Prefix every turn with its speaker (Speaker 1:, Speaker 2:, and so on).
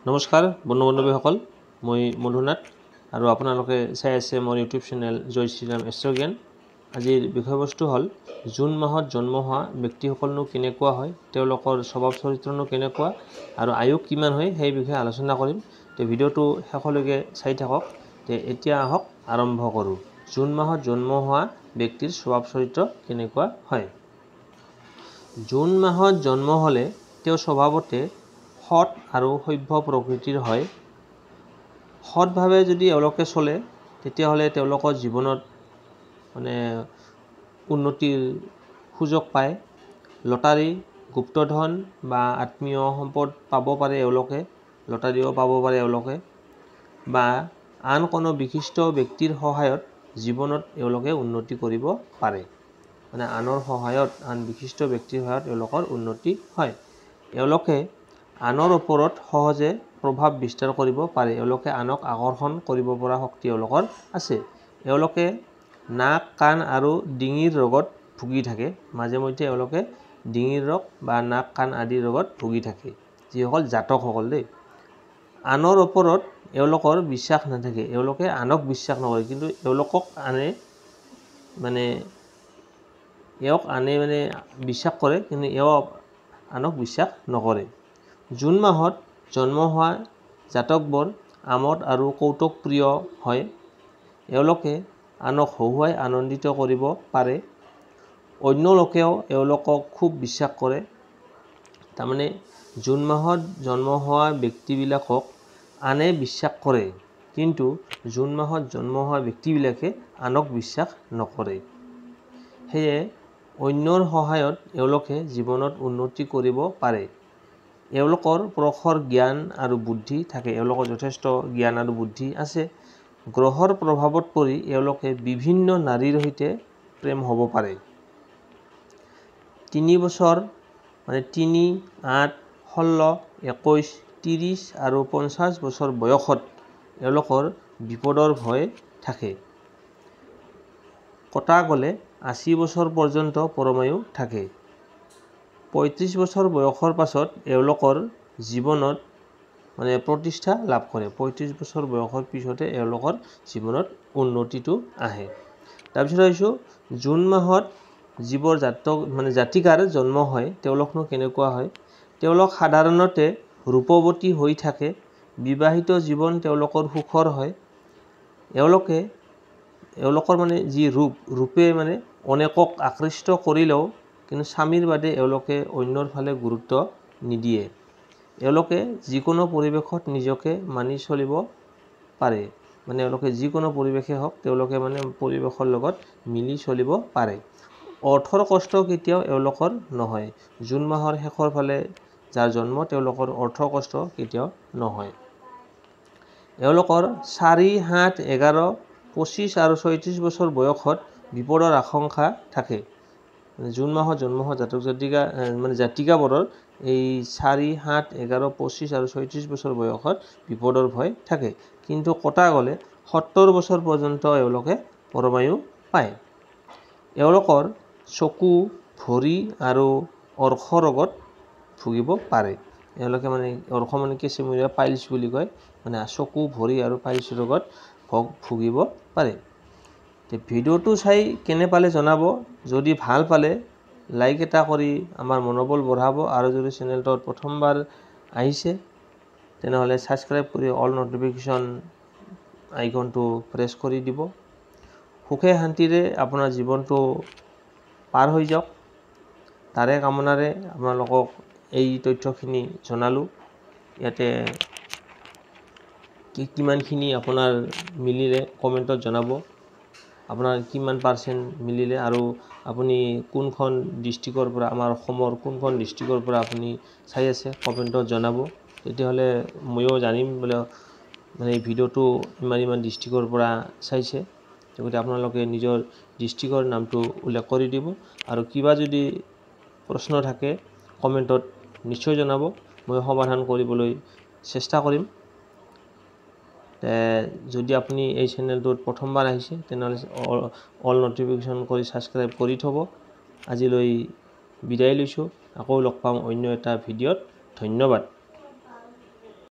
Speaker 1: নমস্কাৰ বন্ধু বান্ধৱীসকল, মই মধুনাথ আৰু আপোনালোকে চাই আছে মোৰ ইউটিউব চেনেল জয় শ্ৰীৰাম এষ্ট্ৰজ্ঞান। আজিৰ বিষয়বস্তু হ'ল জুন মাহত জন্ম হোৱা ব্যক্তিসকলনো কেনেকুৱা হয়, তেওঁলোকৰ স্বভাৱ চৰিত্ৰনো কেনেকুৱা আৰু আয়ু কিমান হয় সেই বিষয়ে আলোচনা কৰিম। তো ভিডিঅ'টো শেষলৈকে চাই থাকক। এতিয়া আহক আৰম্ভ কৰোঁ। জুন মাহত জন্ম হোৱা ব্যক্তিৰ স্বভাৱ চৰিত্ৰ কেনেকুৱা হয়। জুন মাহত জন্ম হ'লে তেওঁ স্বভাৱতে সৎ আৰু সভ্য প্ৰকৃতিৰ হয়। সৎভাৱে যদি এওঁলোকে চলে তেতিয়াহ'লে তেওঁলোকৰ জীৱনত উন্নতিৰ সুযোগ পায়। লটাৰী, গুপ্তধন বা আত্মীয় সম্পদ পাব পাৰে এওঁলোকে, লটাৰীও পাব পাৰে এওঁলোকে, বা আন কোনো বিশিষ্ট ব্যক্তিৰ সহায়ত জীৱনত এওঁলোকে উন্নতি কৰিব পাৰে। আনৰ সহায়ত, আন বিশিষ্ট ব্যক্তিৰ সহায়ত এওঁলোকৰ উন্নতি হয়। এওঁলোকে আনৰ ওপৰত সহজে প্ৰভাৱ বিস্তাৰ কৰিব পাৰে। এওঁলোকে আনক আকৰ্ষণ কৰিব পৰা শক্তি এওঁলোকৰ আছে। এওঁলোকে নাক, কাণ আৰু ডিঙিৰ ৰোগত ভুগি থাকে। মাজে মধ্যে এওঁলোকে ডিঙিৰ ৰোগ বা নাক, কাণ আদিৰ ৰোগত ভুগি থাকে, যিসকল জাতকসকল দেই। আনৰ ওপৰত এওঁলোকৰ বিশ্বাস নাথাকে। এওঁলোকে আনক বিশ্বাস নকৰে, কিন্তু এওঁক আনে বিশ্বাস কৰে, কিন্তু এওঁ আনক বিশ্বাস নকৰে। জুন মাহত জন্ম হোৱা জাতকবোৰ আমোদ আৰু কৌতুক প্ৰিয় হয়। এওঁলোকে আনক হহুৱাই আনন্দিত কৰিব পাৰে। অন্য লোকেও এওঁলোকক খুব বিশ্বাস কৰে। তাৰমানে জুন মাহত জন্ম হোৱা ব্যক্তিবিলাকক আনে বিশ্বাস কৰে, কিন্তু জুন মাহত জন্ম হোৱা ব্যক্তিবিলাকে আনক বিশ্বাস নকৰে। সেয়ে অন্যৰ সহায়ত এওঁলোকে জীৱনত উন্নতি কৰিব পাৰে। এওঁলোকৰ প্ৰখৰ জ্ঞান আৰু বুদ্ধি থাকে। এওঁলোকৰ যথেষ্ট জ্ঞান আৰু বুদ্ধি আছে। গ্ৰহৰ প্ৰভাৱত পৰি এওঁলোকে বিভিন্ন নাৰীৰ সৈতে প্ৰেম হ'ব পাৰে। 3 বছৰ 3, 8, 16, 21, 30 আৰু 50 বছৰ বয়সত এওঁলোকৰ বিপদৰ ভয় থাকে। কটা গ'লে 80 বছৰ পৰ্যন্ত পৰমায়ু থাকে। 35 বছৰ বয়সৰ পাছত এওঁলোকৰ জীৱনত প্ৰতিষ্ঠা লাভ কৰে। 35 বছৰ বয়সৰ পিছতে এওঁলোকৰ জীৱনত উন্নতিটো আহে। তাৰপিছত আহিছোঁ জুন মাহত যিবোৰ জাতিকাৰ জন্ম হয় তেওঁলোকনো কেনেকুৱা হয়। তেওঁলোক সাধাৰণতে ৰূপৱতী হৈ থাকে। বিবাহিত জীৱন তেওঁলোকৰ সুখৰ হয়। এওঁলোকৰ যি ৰূপে অনেকক আকৃষ্ট কৰিলেও কিন্তু স্বামীৰ বাদে এওঁলোকে অন্যৰ ফালে গুৰুত্ব নিদিয়ে। এওঁলোকে যিকোনো পৰিৱেশত নিজকে মানি চলিব পাৰে। এওঁলোকে যিকোনো পৰিৱেশে হওক তেওঁলোকে পৰিৱেশৰ লগত মিলি চলিব পাৰে। অৰ্থৰ কষ্ট কেতিয়াও এওঁলোকৰ নহয়। জুন মাহৰ শেষৰ ফালে যাৰ জন্ম তেওঁলোকৰ অৰ্থৰ কষ্ট কেতিয়াও নহয়। এওঁলোকৰ 4, 7, 11, 25 আৰু 36 বছৰ বয়সত বিপদৰ আশংকা থাকে। জুন মাহত জন্ম হোৱা জাতিকাবোৰৰ এই 4, 7, 11, 25 আৰু 36 বছৰ বয়সত বিপদৰ ভয় থাকে। কিন্তু কটা গ'লে 70 বছৰ পৰ্যন্ত এওঁলোকে পৰমায়ু পায়। এওঁলোকৰ চকু, ভৰি আৰু অৰ্শ ৰোগত ভুগিব পাৰে। এওঁলোকে অৰ্শ কেঁচুমূৰীয়া পাইলছ বুলি কয়। চকু, ভৰি আৰু পাইলছ ৰোগত ভুগিব পাৰে। ভিডিঅ'টো চাই কেনে পালে জনাব। যদি ভাল পালে লাইক এটা কৰি আমাৰ মনোবল বঢ়াব, আৰু যদি চেনেলটোত প্ৰথমবাৰ আহিছে তেনেহ'লে ছাবস্ক্ৰাইব কৰি অল নটিফিকেশ্যন আইকনটো প্ৰেছ কৰি দিব। সুখে শান্তিৰে আপোনাৰ জীৱনটো পাৰ হৈ যাওক, তাৰে কামনাৰে আপোনালোকক এই তথ্যখিনি জনালোঁ। ইয়াতে কিমানখিনি আপোনাৰ মিলিলে কমেণ্টত জনাব। আপোনাৰ কিমান % মিলিলে, আৰু আপুনি কোনখন ডিষ্ট্ৰিক্টৰ পৰা, আমাৰ অসমৰ কোনখন ডিষ্ট্ৰিক্টৰ পৰা আপুনি চাই আছে কমেণ্টত জনাব। তেতিয়াহ'লে ময়ো জানিম বোলে এই ভিডিঅ'টো ইমান ডিষ্ট্ৰিক্টৰ পৰা চাইছে। গতিকে আপোনালোকে নিজৰ ডিষ্ট্ৰিক্টৰ নামটো উল্লেখ কৰি দিব, আৰু কিবা যদি প্ৰশ্ন থাকে কমেণ্টত নিশ্চয় জনাব। মই সমাধান কৰিবলৈ চেষ্টা কৰিম। যদি আপুনি এই চেনেলটোত প্ৰথমবাৰ আহিছে তেনেহ'লে অল নটিফিকেশ্যন কৰি ছাবস্ক্ৰাইব কৰি থ'ব। আজিলৈ বিদায় লৈছোঁ। আকৌ লগ পাম অন্য এটা ভিডিঅ'ত। ধন্যবাদ।